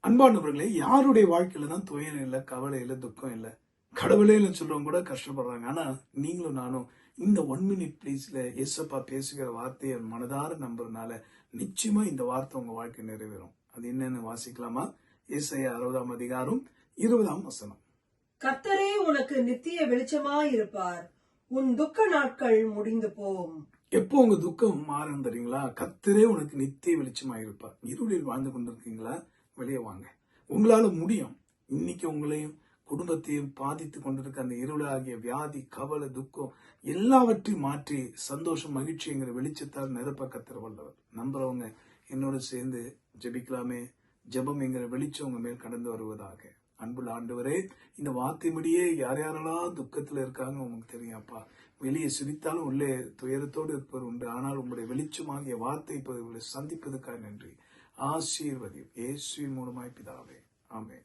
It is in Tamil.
அன்பானவர்களே, யாருடைய வாழ்க்கையில தான் துயரம் இல்லை, கவலை இல்லை, துக்கம் இல்லை, கடவுளே இல்லைன்னு சொல்றவங்க கூட கஷ்டப்படுறாங்க. ஆனா நீங்களும் நானும் இந்த 1 மினிட் ப்ளீஸ்ல ஏசப்பா பேசுகிற வார்த்தையை மனதார நம்புறதுனால நிச்சயமா இந்த வார்த்தை உங்க வாழ்க்கை நிறைவேறும். அது என்னன்னு வாசிக்கலாமா? ஏசாயா 60ஆம் அதிகாரம் 20ஆம் வசனம். கர்த்தரே உனக்கு நித்திய வெளிச்சமாயிருப்பார், உன் துக்க நாட்கள் முடிந்து போம். எப்போ உங்க துக்கம் மாறும் தெரியுங்களா? கர்த்தரே உனக்கு நித்திய வெளிச்சமாயிருப்பார். இருளில் வாழ்ந்து கொண்டிருக்கீங்களா? வெளியே வாங்க, உங்களால முடியும். இன்னைக்கு உங்களையும் குடும்பத்தையும் பாதித்து கொண்டிருக்க அந்த இருளாகிய வியாதி, கவலை, துக்கம் எல்லாவற்றையும் மாற்றி சந்தோஷம், மகிழ்ச்சிங்கிற வெளிச்சத்தால் நிரப்ப கர்த்தர் வல்லவர். நம்புறவங்க என்னோட சேர்ந்து ஜெபிக்கலாமே. ஜெபம் என்கிற வெளிச்சம் உங்க மேல் கடந்து வருவதாக. அன்புள்ள ஆண்டவரே, இந்த வார்த்தைபடியே யார் யாரெல்லாம் துக்கத்துல இருக்காங்க உங்களுக்கு தெரியாப்பா. வெளியே சிரித்தாலும் உள்ளே துயரத்தோடு இருப்பவர் உண்டு. ஆனால் உங்களுடைய வெளிச்சமாகிய வார்த்தை இப்போது சந்திப்பதற்காக நன்றி. ஆசீர்வதி இயேசுவின் மூலமாய் பிதாவே, ஆமென்.